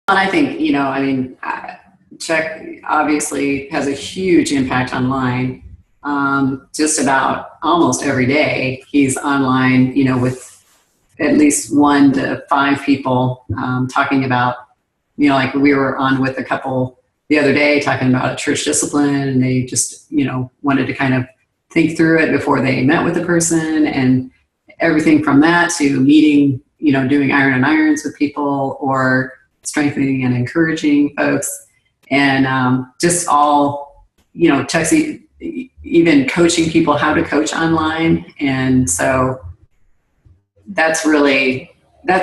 And I think, I mean, Chuck obviously has a huge impact online. Just about almost every day, he's online, with at least 1 to 5 people talking about, like we were on with a couple the other day talking about a church discipline, and they just, wanted to kind of think through it before they met with the person, and everything from that to meeting, doing iron on irons with people, or strengthening and encouraging folks, and just all, Chuck's even coaching people how to coach online. And so that's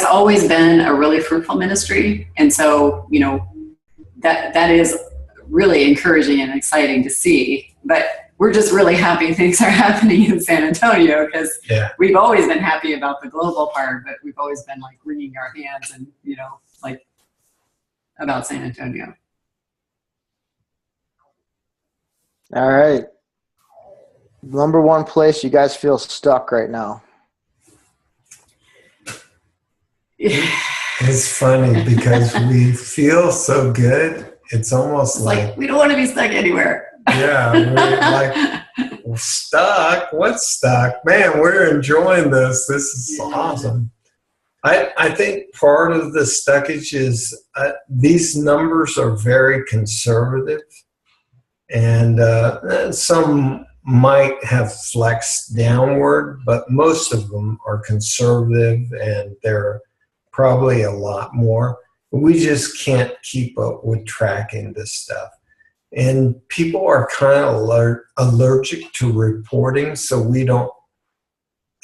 always been a really fruitful ministry. And so, that is really encouraging and exciting to see. But we're just really happy things are happening in San Antonio, because we've always been happy about the global part, but we've always been like wringing our hands and, like about San Antonio. All right. Number one place you guys feel stuck right now. It's funny because we feel so good. It's almost like we don't want to be stuck anywhere. Yeah, we're like, stuck? What's stuck? Man, we're enjoying this. This is awesome. I think part of the stuckage is these numbers are very conservative, and some might have flexed downward, but most of them are conservative, and they're probably a lot more. We just can't keep up with tracking this stuff. And people are kind of allergic to reporting, so we don't,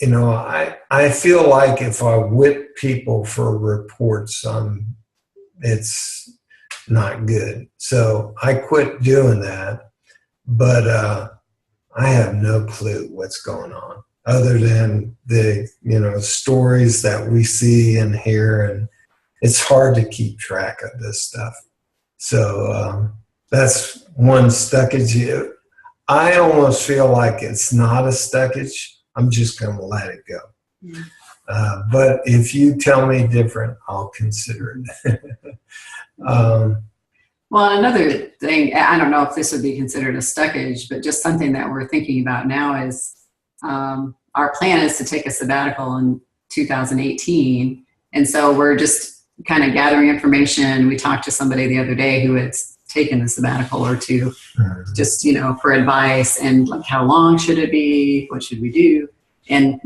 I feel like if I whip people for reports, it's not good. So I quit doing that, but I have no clue what's going on other than the, stories that we see and hear, and it's hard to keep track of this stuff. So that's one stuckage. I almost feel like it's not a stuckage. I'm just going to let it go. But if you tell me different, I'll consider it. Well, another thing, I don't know if this would be considered a stuckage, but just something that we're thinking about now is our plan is to take a sabbatical in 2018. And so we're just kind of gathering information. We talked to somebody the other day who had taken a sabbatical or two, just, for advice, and like, how long should it be? What should we do? And,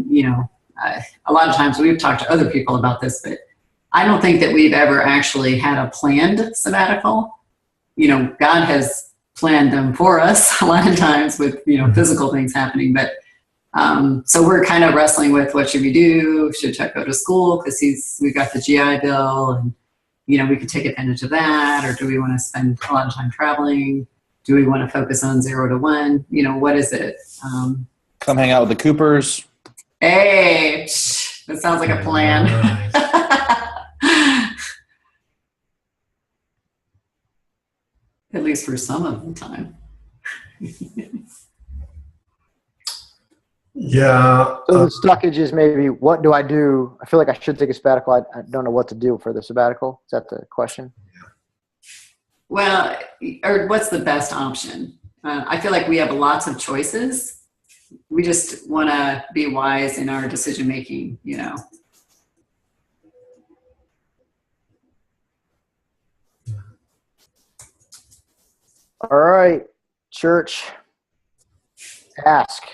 a lot of times we've talked to other people about this, but I don't think that we've ever actually had a planned sabbatical. God has planned them for us a lot of times with, physical things happening. But so we're kind of wrestling with, what should we do? Should Chuck go to school? Because we've got the GI Bill, and, we could take advantage of that. Or do we want to spend a lot of time traveling? Do we want to focus on 0 to 1? What is it? Come hang out with the Coopers. Hey, that sounds like a plan. At least for some of the time. Yeah. So the stuckage is maybe, what do I do? I feel like I should take a sabbatical. I don't know what to do for the sabbatical. Is that the question? Well, or what's the best option? I feel like we have lots of choices. We just want to be wise in our decision making, All right, church, ask.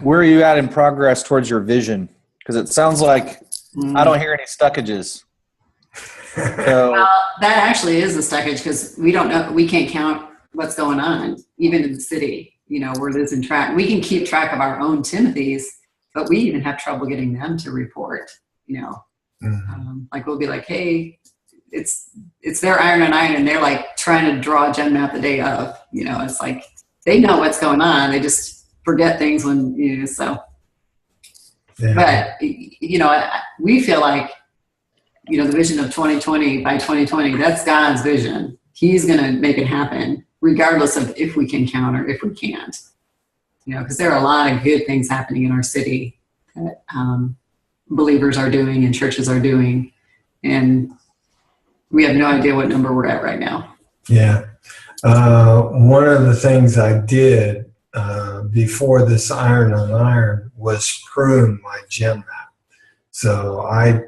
Where are you at in progress towards your vision? Because it sounds like I don't hear any stuckages. So, well, that actually is a stuckage, because we don't know, we can't count what's going on, even in the city. We're losing track. We can keep track of our own Timothys, but we even have trouble getting them to report. Like we'll be like, hey, it's their iron on iron, and they're like trying to draw a gen map the day of. It's like they know what's going on. They just forget things when so. Yeah. But we feel like the vision of 2020 by 2020. That's God's vision. He's going to make it happen, regardless of if we can count or if we can't. Because there are a lot of good things happening in our city that believers are doing and churches are doing. And we have no idea what number we're at right now. Yeah. One of the things I did before this iron on iron was prune my gem map. So I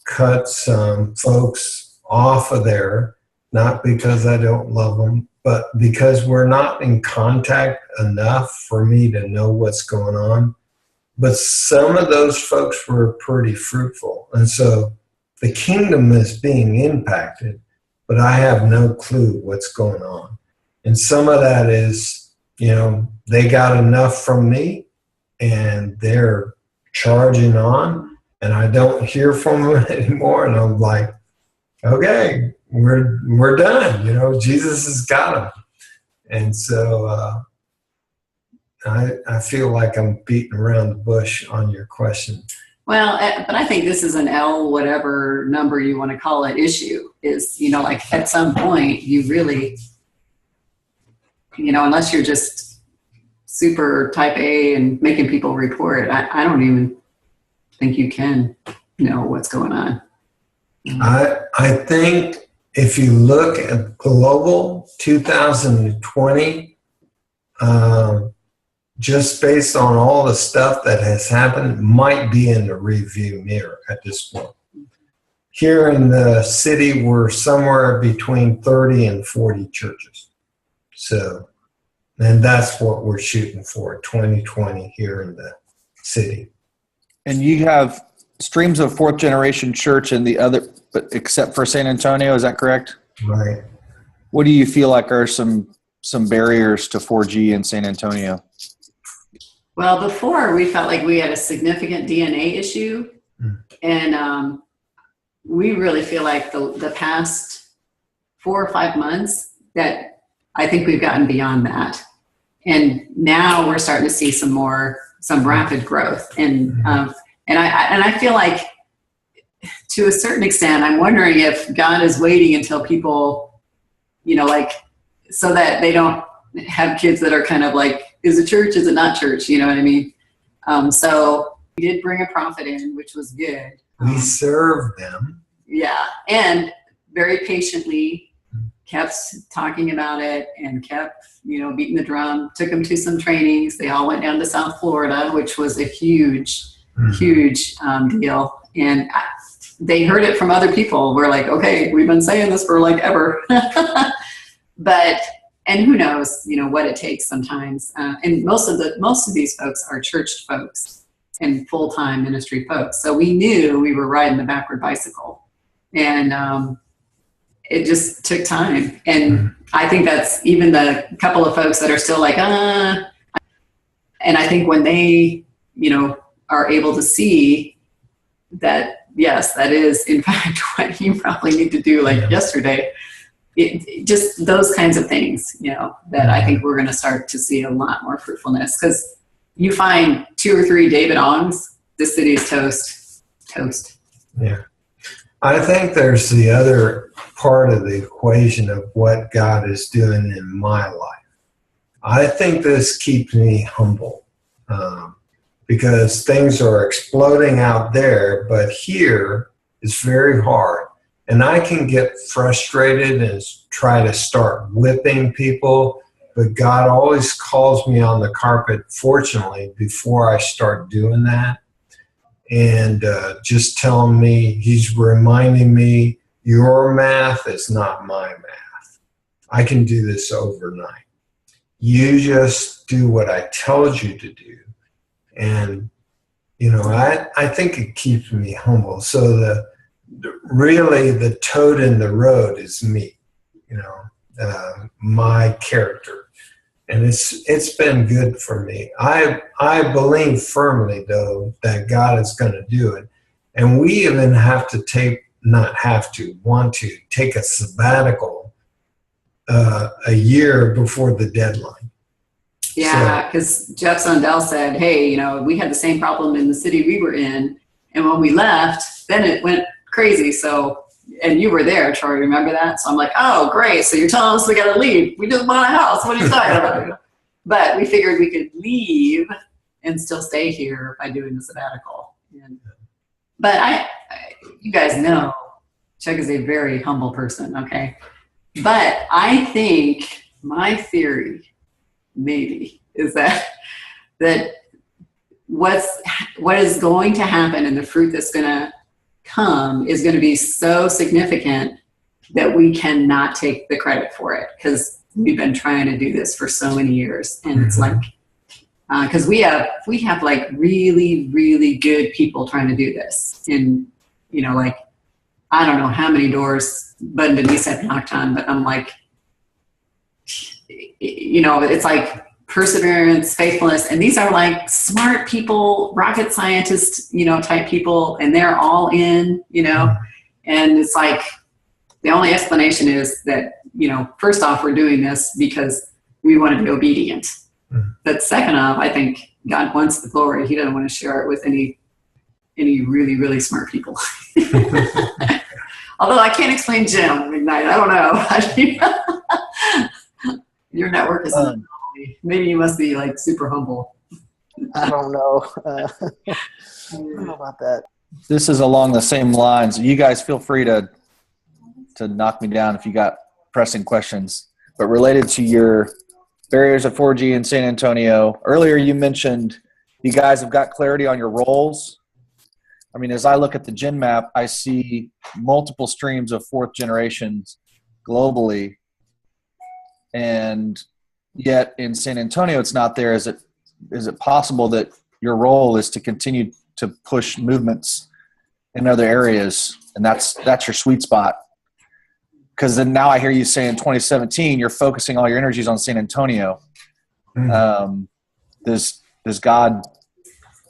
cut some folks off of there, not because I don't love them, but because we're not in contact enough for me to know what's going on. But some of those folks were pretty fruitful. And so the kingdom is being impacted, but I have no clue what's going on. And some of that is, they got enough from me and they're charging on, and I don't hear from them anymore. And I'm like, okay, we're done. Jesus has got them. And so I feel like I'm beating around the bush on your question. Well, but I think this is an L, whatever number you want to call it, issue is, like at some point you really, unless you're just super type A and making people report, I don't even think you can know what's going on. I think if you look at global 2020, just based on all the stuff that has happened, might be in the review mirror at this point. Here in the city, we're somewhere between 30 and 40 churches. So, and that's what we're shooting for, 2020 here in the city. And you have streams of fourth generation church in the other, but except for San Antonio, is that correct? Right. What do you feel like are some barriers to 4G in San Antonio? Well, before we felt like we had a significant DNA issue, and we really feel like the past 4 or 5 months that I think we've gotten beyond that, and now we're starting to see some rapid growth, and I feel like to a certain extent, I'm wondering if God is waiting until people, so that they don't have kids that are kind of like, is it church? Is it not church? You know what I mean? So we did bring a prophet in, which was good. We served them. Yeah. And very patiently kept talking about it and kept, beating the drum, took them to some trainings. They all went down to South Florida, which was a huge deal. And they heard it from other people. We're like, okay, we've been saying this for like ever. And who knows, what it takes sometimes. And most of these folks are church folks and full-time ministry folks. So we knew we were riding the backward bicycle, and it just took time. And I think that's even the couple of folks that are still like, and I think when they, are able to see that, yes, that is in fact what you probably need to do like yesterday. Just those kinds of things, that I think we're going to start to see a lot more fruitfulness, because you find 2 or 3 David Ongs, this city is toast. Yeah. I think there's the other part of the equation of what God is doing in my life. I think this keeps me humble, because things are exploding out there, but here it's very hard. And I can get frustrated and try to start whipping people, but God always calls me on the carpet, fortunately, before I start doing that. And just telling me, he's reminding me, your math is not my math. I can do this overnight. You just do what I told you to do. And, I think it keeps me humble. So really the toad in the road is me, my character, and it's been good for me. I believe firmly though that God is going to do it, and we even want to take a sabbatical a year before the deadline. Yeah, because Jeff Sundell said, hey, we had the same problem in the city we were in, and when we left, then it went crazy. So, and you were there, Troy, remember that? So I'm like, oh, great. So you're telling us we got to leave. We just bought a house. What are you talking about? But we figured we could leave and still stay here by doing the sabbatical. you guys know, Chuck is a very humble person, okay? But I think my theory, maybe, is that what is going to happen and the fruit that's going to come is going to be so significant that we cannot take the credit for it, because we've been trying to do this for so many years. And it's like, because we have like really, really good people trying to do this. And, you know, like, I don't know how many doors Bud and Denise have knocked on, but I'm like, you know, it's like perseverance, faithfulness. And these are like smart people, rocket scientists, you know, type people, and they're all in, you know, and it's like, the only explanation is that, you know, first off, we're doing this because we want to be obedient. But second off, I think God wants the glory. He doesn't want to share it with any really, really smart people. Although I can't explain Jim Ignite. I don't know. Your network is maybe you must be like super humble. I don't know. I don't know about that. This is along the same lines. You guys feel free to knock me down if you got pressing questions. But related to your barriers at 4G in San Antonio, earlier you mentioned you guys have got clarity on your roles. I mean, as I look at the gen map, I see multiple streams of fourth generations globally. And yet in San Antonio, it's not there. Is it possible that your role is to continue to push movements in other areas, and that's your sweet spot? Because then now I hear you say in 2017 you're focusing all your energies on San Antonio. Does God?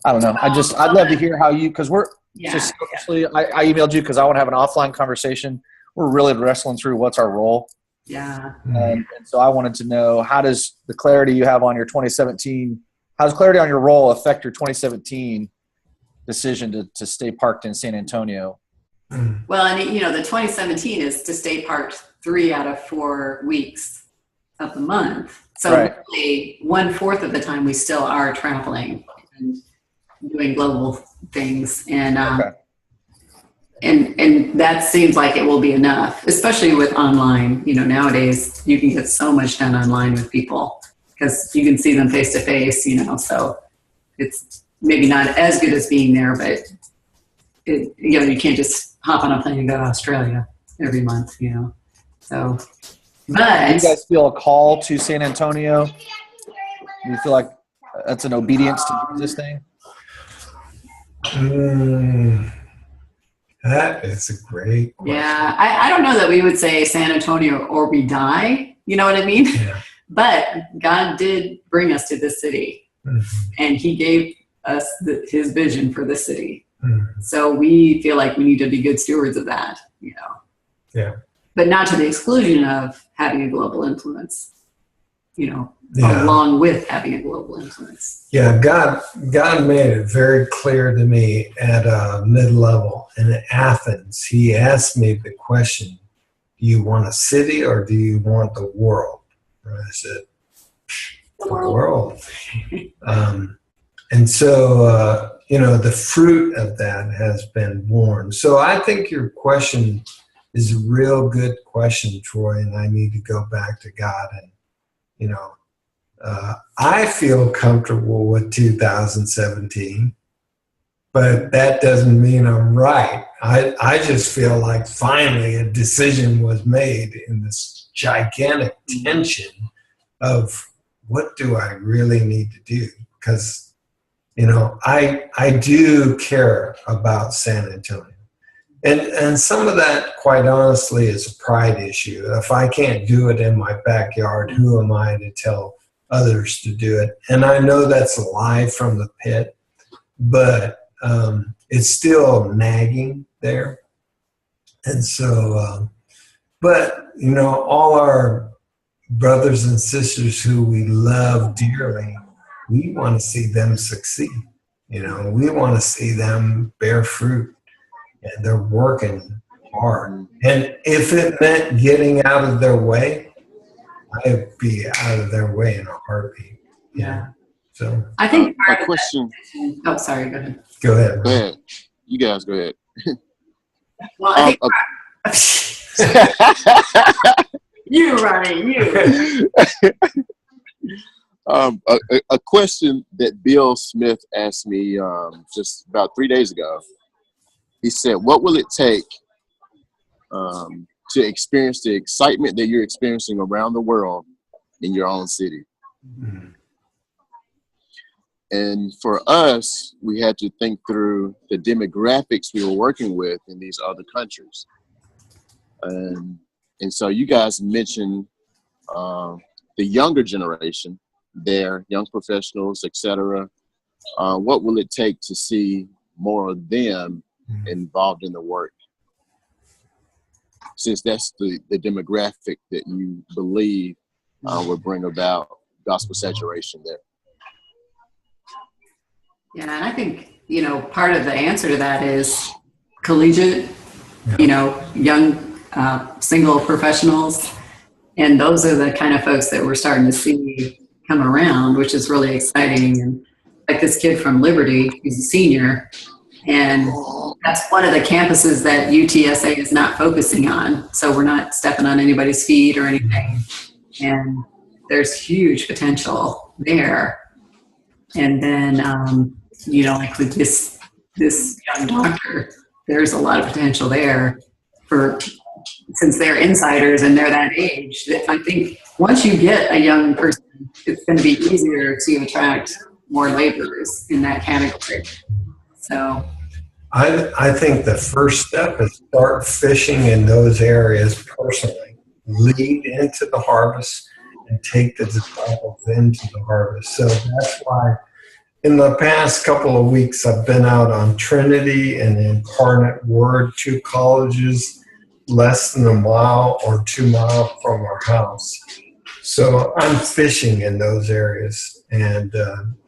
I don't know. I'd love to hear how you, because we're just selfishly, I emailed you because I want to have an offline conversation. We're really wrestling through what's our role. Yeah. And so I wanted to know, how does the clarity you have on your 2017, how does clarity on your role affect your 2017 decision to stay parked in San Antonio? Well, and you know, the 2017 is to stay parked 3 out of 4 weeks of the month. So really 1/4 of the time we still are traveling and doing global things. And, and that seems like it will be enough, especially with online. You know, nowadays you can get so much done online with people because you can see them face to face, you know, so it's maybe not as good as being there, but you know, you can't just hop on a plane and go to Australia every month, you know. So, but do you guys feel a call to San Antonio? Do you feel like that's an obedience to this thing? That is a great question. Yeah, I don't know that we would say San Antonio or we die, you know what I mean? Yeah. But God did bring us to this city, and he gave us his vision for the city. So we feel like we need to be good stewards of that, you know. Yeah. But not to the exclusion of having a global influence, you know, along with having a global influence. Yeah, God made it very clear to me at mid-level in Athens. He asked me the question, do you want a city or do you want the world? And I said, the world. And so, you know, the fruit of that has been born. So I think your question is a real good question, Troy, and I need to go back to God. And, you know, I feel comfortable with 2017, but that doesn't mean I'm right. I just feel like finally a decision was made in this gigantic tension of what do I really need to do? Because, you know, I do care about San Antonio. And some of that, quite honestly, is a pride issue. If I can't do it in my backyard, who am I to tell others to do it? And I know that's a lie from the pit, but it's still nagging there. And so, but, you know, all our brothers and sisters who we love dearly, we want to see them succeed. You know, we want to see them bear fruit, and they're working hard. And if it meant getting out of their way, I'd be out of their way in a heartbeat. Yeah. So I think My question. oh, sorry, go ahead. go ahead. Go ahead. You guys go ahead. Well, I think you, Ryan, you. A question that Bill Smith asked me just about 3 days ago. He said, what will it take to experience the excitement that you're experiencing around the world in your own city? Mm-hmm. And for us, we had to think through the demographics we were working with in these other countries. And so you guys mentioned the younger generation, their young professionals, etc. What will it take to see more of them involved in the work? Since that's the demographic that you believe will bring about gospel saturation there. Yeah, and I think, part of the answer to that is collegiate, young single professionals. And those are the kind of folks that we're starting to see come around, which is really exciting. And like this kid from Liberty, he's a senior, and that's one of the campuses that UTSA is not focusing on. So we're not stepping on anybody's feet or anything. And there's huge potential there. And then, like with this young doctor, there's a lot of potential there since they're insiders and they're that age. I think once you get a young person, it's going to be easier to attract more laborers in that category. So I think the first step is start fishing in those areas personally. Lead into the harvest and take the disciples into the harvest. So that's why in the past couple of weeks I've been out on Trinity and Incarnate Word, 2 colleges less than 1 mile or 2 miles from our house. So I'm fishing in those areas, and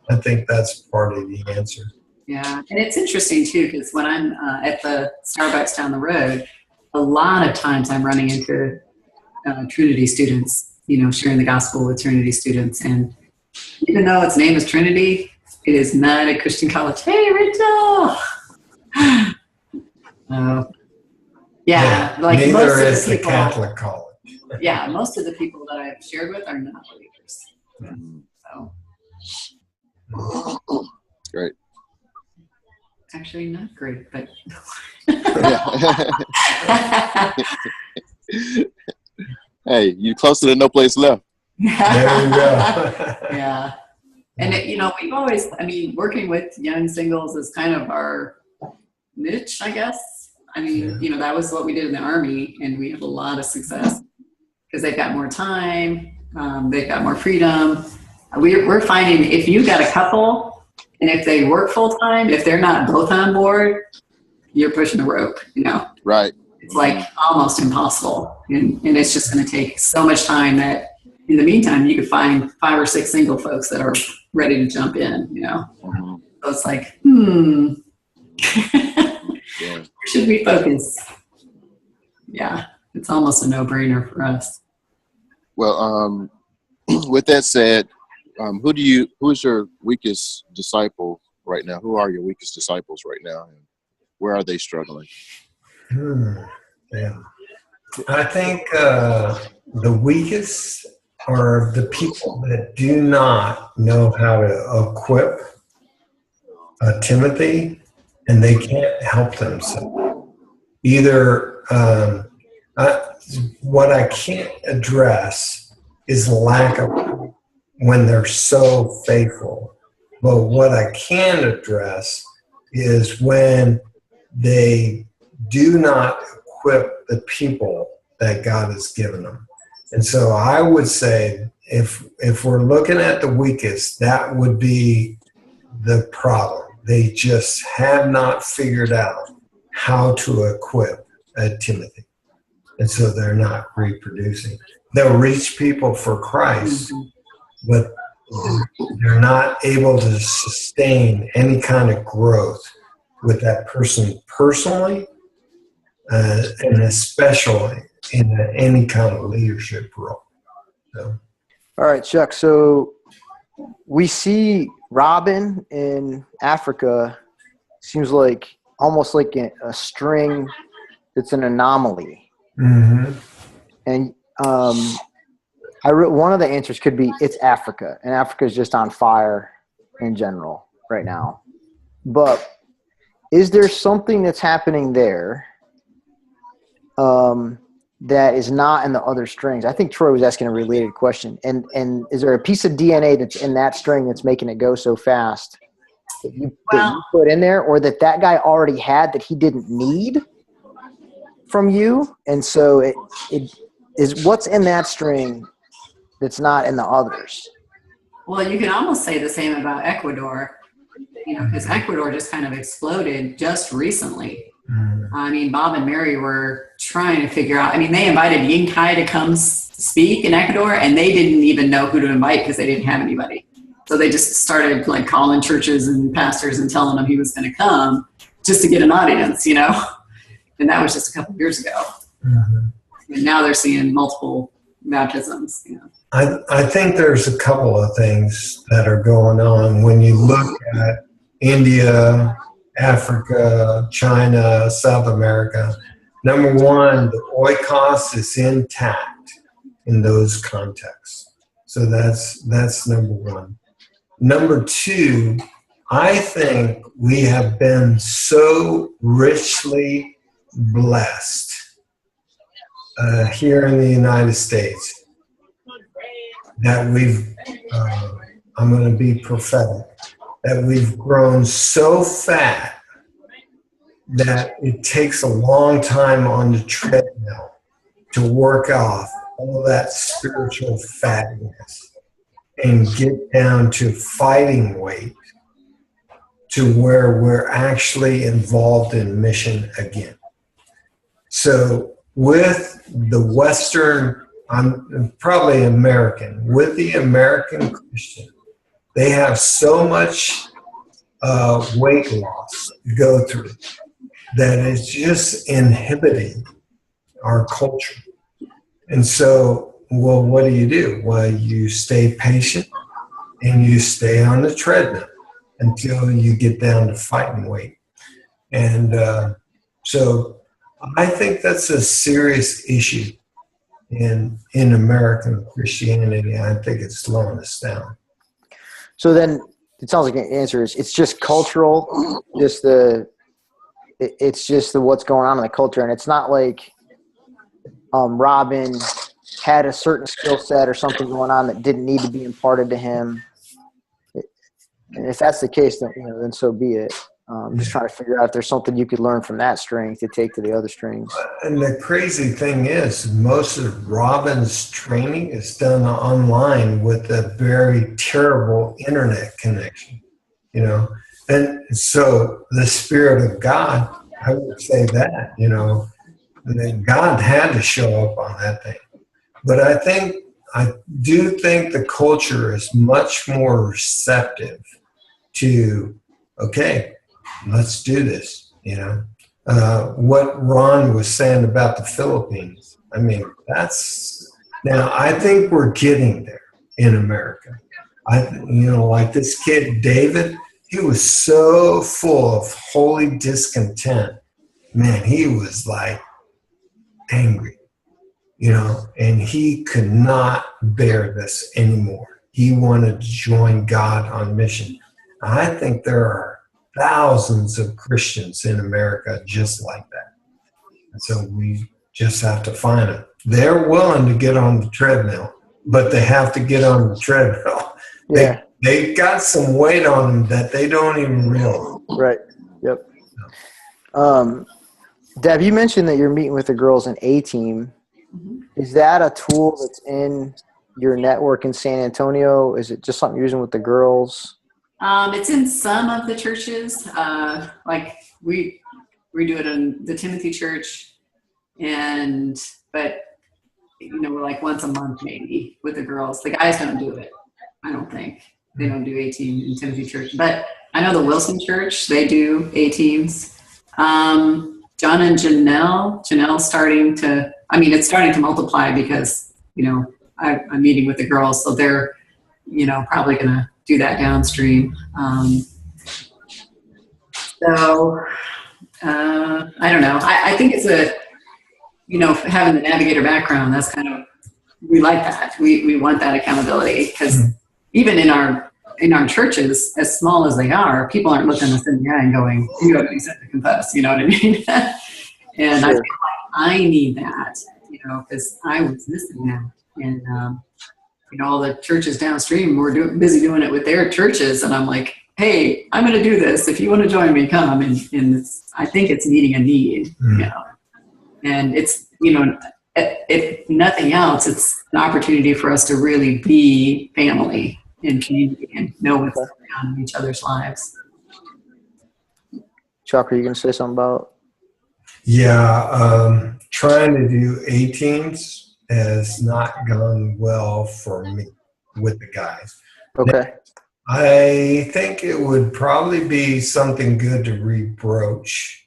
I think that's part of the answer. yeah, and it's interesting too, because when I'm at the Starbucks down the road, a lot of times I'm running into Trinity students, sharing the gospel with Trinity students. And even though its name is Trinity, it is not a Christian college. Hey, Rachel! Like neither most is of the the people, Catholic college. Yeah, most of the people that I've shared with are not believers. So Great. actually not great, but Hey, you closer to no place left. There you go. yeah. And we've always, working with young singles is kind of our niche, I guess. That was what we did in the Army, and we have a lot of success because they've got more time, they've got more freedom. We're finding if you got a couple, and if they work full time, if they're not both on board, you're pushing the rope. Right. It's like almost impossible, and it's just going to take so much time that in the meantime you could find 5 or 6 single folks that are ready to jump in. Mm-hmm. So it's like, Yeah. Where should we focus? Yeah, it's almost a no-brainer for us. Well, with that said, who is your weakest disciple right now? Who are your weakest disciples right now? And where are they struggling? Yeah. I think the weakest are the people that do not know how to equip Timothy, and they can't help themselves. Either what I can't address is lack of when they're so faithful. But what I can address is when they do not equip the people that God has given them. And so I would say if we're looking at the weakest, that would be the problem. They just have not figured out how to equip Timothy. And so they're not reproducing. They'll reach people for Christ, but they're not able to sustain any kind of growth with that person personally, and especially in any kind of leadership role. So. All right, Chuck. So we see Robin in Africa. Seems like almost like a string that's an anomaly. Mm-hmm. And one of the answers could be it's Africa, and Africa is just on fire in general right now. But is there something that's happening there that is not in the other strings? I think Troy was asking a related question. And is there a piece of DNA that's in that string that's making it go so fast that you put in there, or that guy already had that he didn't need from you? And so it is what's in that string that's not in the others. Well, you can almost say the same about Ecuador, because Ecuador just kind of exploded just recently. I mean, Bob and Mary were trying to figure out, they invited Ying Kai to come speak in Ecuador, and they didn't even know who to invite because they didn't have anybody. So they just started like calling churches and pastors and telling them he was going to come just to get an audience, And that was just a couple of years ago. Mm-hmm. And now they're seeing multiple baptisms, I think there's a couple of things that are going on when you look at India, Africa, China, South America. Number one, the oikos is intact in those contexts. So that's number one. Number two, I think we have been so richly blessed here in the United States that we've, I'm going to be prophetic, that we've grown so fat that it takes a long time on the treadmill to work off all that spiritual fatness and get down to fighting weight to where we're actually involved in mission again. So with the Western, I'm probably American, with the American Christian, they have so much weight loss to go through that it's just inhibiting our culture. And so, well, what do? Well, you stay patient and you stay on the treadmill until you get down to fighting weight. And so I think that's a serious issue in American Christianity. I think it's slowing us down. So then it sounds like an answer is it's just cultural, it's just what's going on in the culture. And it's not like Robin had a certain skill set or something going on that didn't need to be imparted to him. And if that's the case, then so be it. I'm just trying to figure out if there's something you could learn from that string to take to the other strings. And the crazy thing is, most of Robin's training is done online with a very terrible internet connection, And so the Spirit of God, I would say that, and then God had to show up on that thing. But I do think the culture is much more receptive to, okay, let's do this, What Ron was saying about the Philippines, now I think we're getting there in America. Like this kid, David, he was so full of holy discontent. Man, he was like angry, and he could not bear this anymore. He wanted to join God on mission. I think there are thousands of Christians in America just like that. And so we just have to find them. They're willing to get on the treadmill, but they have to get on the treadmill. Yeah. They've got some weight on them that they don't even realize. Right. Yep. Deb, you mentioned that you're meeting with the girls in A-Team. Mm-hmm. Is that a tool that's in your network in San Antonio? Is it just something you're using with the girls? It's in some of the churches. Like we do it in the Timothy Church, but we're like once a month maybe with the girls. The guys don't do it. I don't think they don't do A-Team in Timothy Church, but I know the Wilson Church, they do A-Teams. John and Janelle's starting to, it's starting to multiply because, I'm meeting with the girls, so they're, probably going to do that downstream. So I don't know. I think it's having the navigator background, that's kind of, we like that. We want that accountability because even in our churches, as small as they are, people aren't looking us in the eye and going, you have any sin to confess, you know what I mean? And I feel like I need that, because I was missing that. And, all the churches downstream were busy doing it with their churches. And I'm like, hey, I'm going to do this. If you want to join me, come. And I think it's meeting a need, And it's, if nothing else, it's an opportunity for us to really be family and community and know what's going on in each other's lives. Chuck, are you going to say something about? Yeah, trying to do A-teams has not gone well for me with the guys. Okay. I think it would probably be something good to rebroach,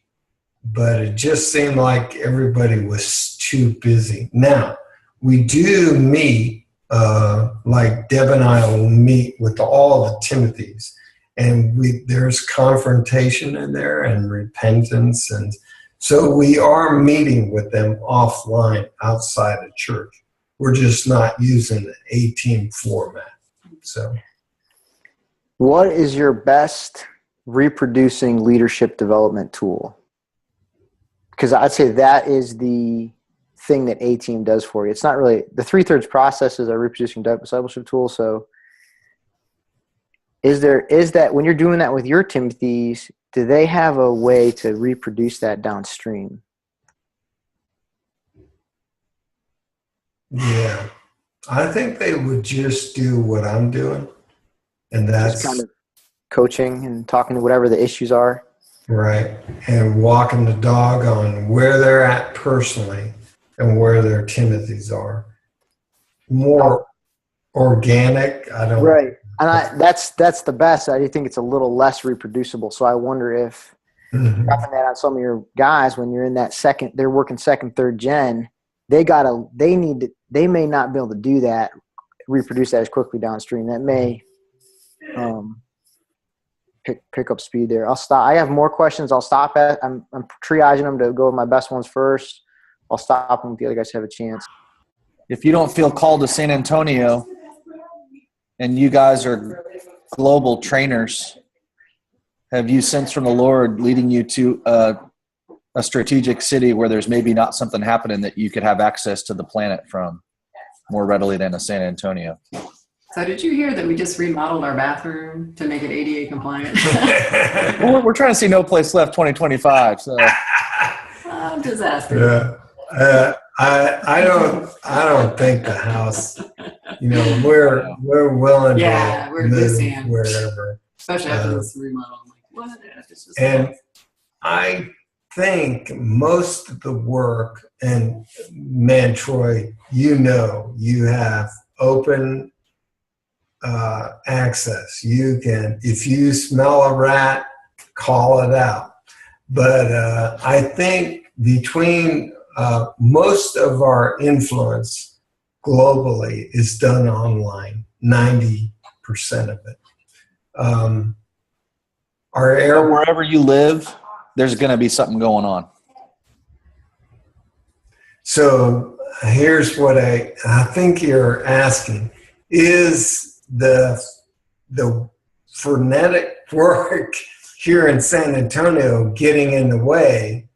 but it just seemed like everybody was too busy. Now, we do meet, like Deb and I will meet with all the Timothys, and there's confrontation in there and repentance, and so we are meeting with them offline outside of church. We're just not using the A-team format. So, what is your best reproducing leadership development tool? Because I'd say that is the thing that A-team does for you. It's not really – the 3/3 process is a reproducing discipleship tool. So is that when you're doing that with your Timothys, do they have a way to reproduce that downstream? Yeah. I think they would just do what I'm doing, and that's just kind of coaching and talking to whatever the issues are. Right. And walking the dog on where they're at personally and where their Timothys are. More organic. I don't. Right. And that's the best. I do think it's a little less reproducible. So I wonder if dropping that on some of your guys when you're in that they're working second, third gen, they may not be able to do that, reproduce that as quickly downstream. That may pick up speed there. I'll stop. I have more questions. I'll stop I'm triaging them to go with my best ones first. I'll stop them if the other guys have a chance. If you don't feel called to San Antonio and you guys are global trainers, have you sensed from the Lord leading you to a strategic city where there's maybe not something happening that you could have access to the planet from more readily than a San Antonio? So did you hear that we just remodeled our bathroom to make it ADA compliant? Well, we're trying to see No Place Left 2025. So disaster. Yeah. I don't think the house, we're willing to we're move wherever. Especially after this remodel. I'm like, what? It's just And I think most of the work, and man, Troy, you have open access. You can, if you smell a rat, call it out. But I think between most of our influence globally is done online, 90% of it. Wherever you live, there's going to be something going on. So here's what I think you're asking. Is the frenetic work here in San Antonio getting in the way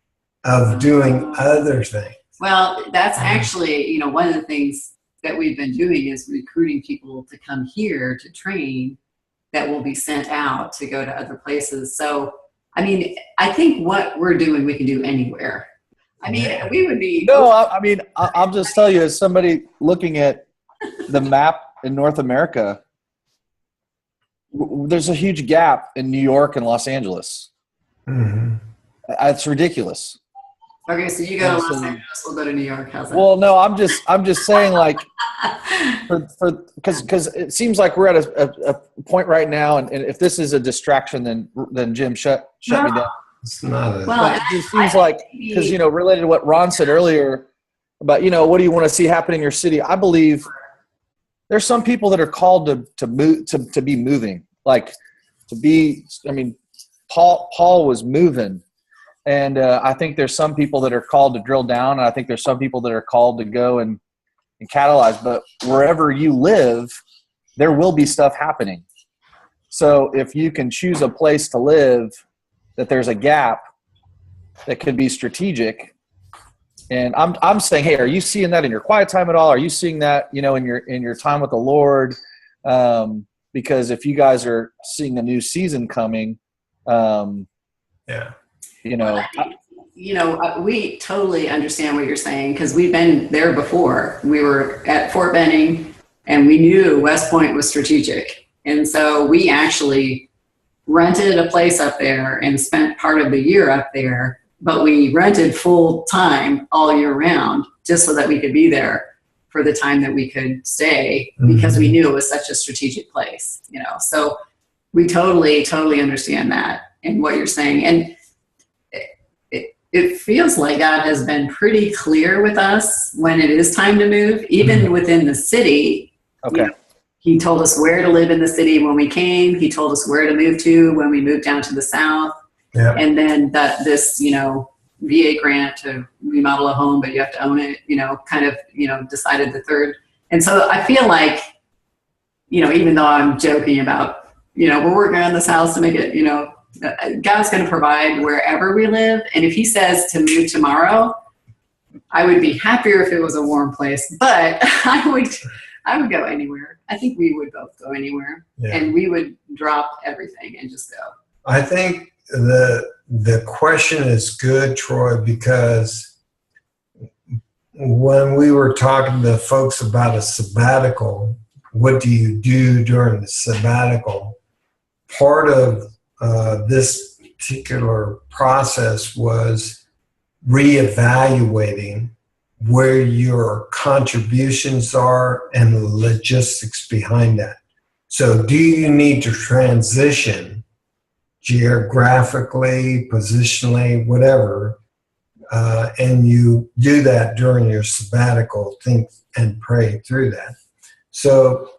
of doing other things? Well, that's actually, one of the things that we've been doing is recruiting people to come here to train that will be sent out to go to other places. So, I think what we're doing, we can do anywhere. We would be. No, I'll just tell you, as somebody looking at the map in North America, there's a huge gap in New York and Los Angeles. Mm-hmm. It's ridiculous. Okay, so you go to Los Angeles, we'll go to New York. How's that? Well, no, I'm just saying, like, because it seems like we're at a point right now, and if this is a distraction, then Jim, shut me down. It's not. Well, it just seems like, because related to what Ron said earlier about what do you want to see happen in your city? I believe there's some people that are called to move to be moving, like to be. Paul was moving. And I think there's some people that are called to drill down, and I think there's some people that are called to go and catalyze. But wherever you live, there will be stuff happening. So if you can choose a place to live that there's a gap that could be strategic, and I'm saying, hey, are you seeing that in your quiet time at all? Are you seeing that, in your time with the Lord? Because if you guys are seeing a new season coming, Yeah. We totally understand what you're saying because we've been there before. We were at Fort Benning and we knew West Point was strategic. And so we actually rented a place up there and spent part of the year up there, but we rented full time all year round just so that we could be there for the time that we could stay because we knew it was such a strategic place, So we totally understand that and what you're saying. And it feels like God has been pretty clear with us when it is time to move, even within the city. Okay. He told us where to live in the city when we came. He told us where to move to when we moved down to the south. Yeah. And then this, VA grant to remodel a home, but you have to own it, decided the third. And so I feel like, even though I'm joking about, we're working on this house to make it, God's going to provide wherever we live. And if he says to move tomorrow, I would be happier if it was a warm place, but I would go anywhere. I think we would both go anywhere and we would drop everything and just go. I think the question is good, Troy, because when we were talking to folks about a sabbatical, what do you do during the sabbatical? Part of this particular process was reevaluating where your contributions are and the logistics behind that. So do you need to transition geographically, positionally, whatever, and you do that during your sabbatical, think and pray through that. So,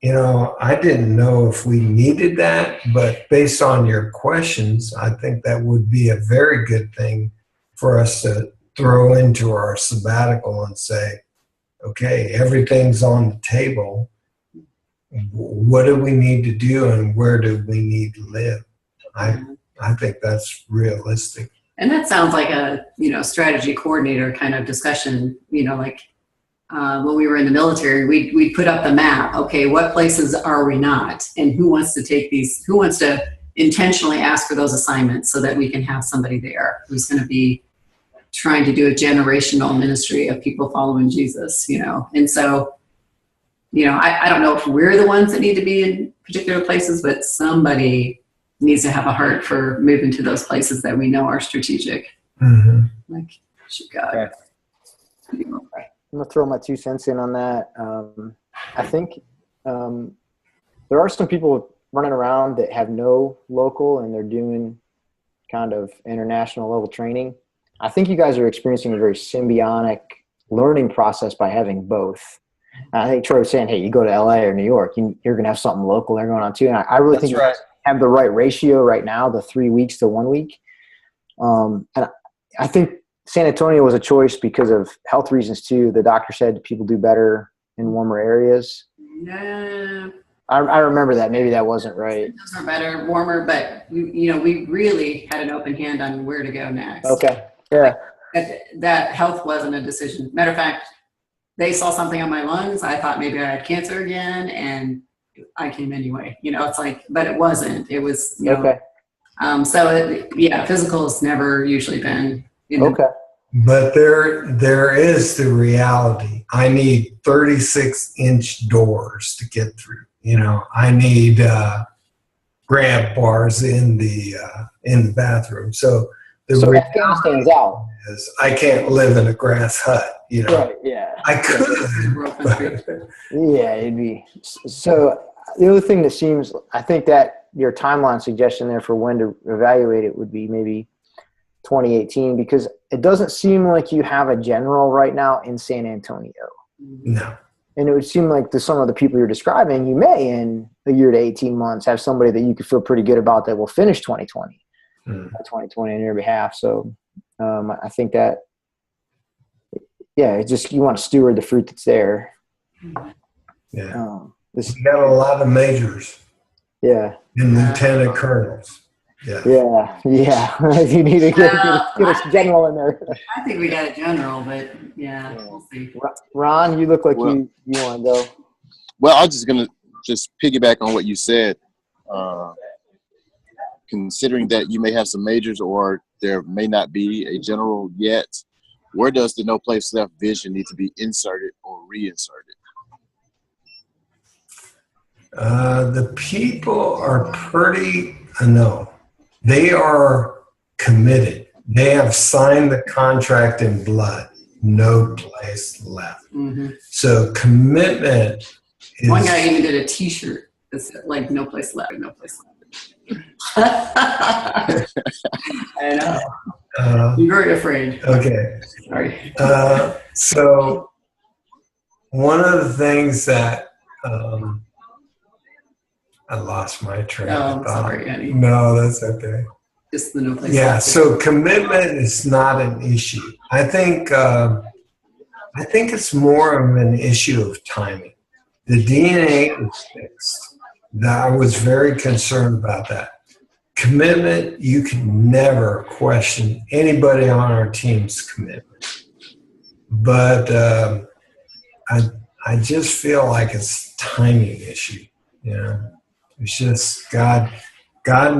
I didn't know if we needed that, but based on your questions, I think that would be a very good thing for us to throw into our sabbatical and say, okay, everything's on the table. What do we need to do and where do we need to live? I think that's realistic. And that sounds like a, strategy coordinator kind of discussion, when we were in the military, we'd put up the map. Okay, what places are we not? And who wants to take these, who wants to intentionally ask for those assignments so that we can have somebody there who's going to be trying to do a generational ministry of people following Jesus, And so, I don't know if we're the ones that need to be in particular places, but somebody needs to have a heart for moving to those places that we know are strategic. Like, God. Okay. I'm going to throw my 2 cents in on that. I think there are some people running around that have no local and they're doing kind of international level training. I think you guys are experiencing a very symbiotic learning process by having both. I think Troy was saying, hey, you go to LA or New York, you're going to have something local there going on too. And I really think you guys have the right ratio right now, the 3 weeks to 1 week. And I think San Antonio was a choice because of health reasons too. The doctor said people do better in warmer areas. No. I remember that. Maybe that wasn't right. Those are better, warmer, but we really had an open hand on where to go next. Okay. Yeah. That health wasn't a decision. Matter of fact, they saw something on my lungs. I thought maybe I had cancer again, and I came anyway. It's like, but it wasn't. It was, okay. Physical has never usually been. Okay. But there is the reality. I need 36-inch doors to get through. I need grab bars in the bathroom. So Afghanistan's out. Is I can't live in a grass hut. Right. Yeah. I could. Yeah, it'd be. So the other thing that seems, I think that your timeline suggestion there for when to evaluate it would be maybe 2018, because it doesn't seem like you have a general right now in San Antonio. No. And it would seem like some of the people you're describing, you may in a year to 18 months have somebody that you could feel pretty good about that will finish 2020. Mm. 2020 on your behalf. So I think that, yeah, it's just you want to steward the fruit that's there. Yeah. We got a lot of majors. Yeah. And lieutenant colonels. Yeah. Yeah. Yeah. You need to get a general in there. I think we got a general, but yeah, we'll see. Ron, you look like you want to go. Well, I'm just gonna piggyback on what you said. Considering that you may have some majors or there may not be a general yet, where does the no place left vision need to be inserted or reinserted? The people are pretty, no, they are committed. They have signed the contract in blood. No place left. Mm-hmm. So commitment is. One guy even did a T-shirt that said, like, no place left, no place left. I know. You're very afraid. Okay. Sorry. So one of the things that I lost my train of thought. Sorry, Eddie. No, that's okay. Just the no place Yeah. left. So commitment is not an issue. I think it's more of an issue of timing. The DNA is fixed. I was very concerned about that. Commitment, you can never question anybody on our team's commitment. But I just feel like it's a timing issue. You know, it's just God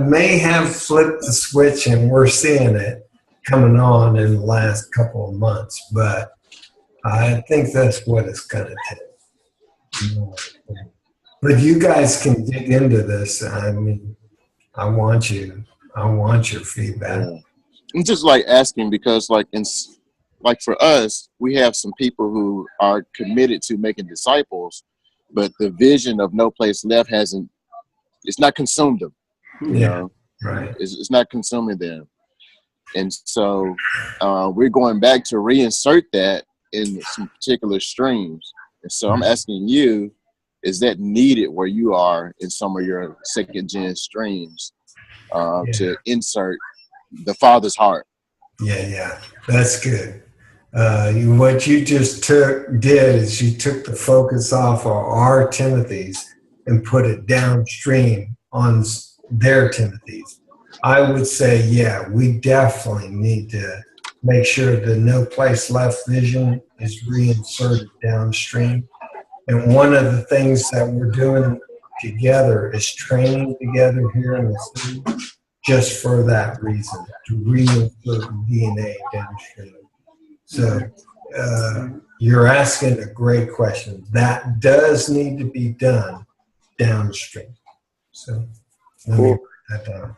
may have flipped the switch, and we're seeing it coming on in the last couple of months. But I think that's what it's going to take. But you guys can dig into this. I mean, I want your feedback. I'm just like asking because like for us, we have some people who are committed to making disciples, but the vision of no place left it's not consumed them. You know? Right. It's not consuming them. And so we're going back to reinsert that in some particular streams. And so I'm asking you, is that needed where you are in some of your second gen streams to insert the Father's heart? Yeah, that's good. What you just did is you took the focus off of our Timothys and put it downstream on their Timothys. I would say, yeah, we definitely need to make sure the no place left vision is reinserted downstream. And one of the things that we're doing together is training together here in the city just for that reason, to reinsert DNA downstream. So you're asking a great question. That does need to be done downstream. So let me write that down.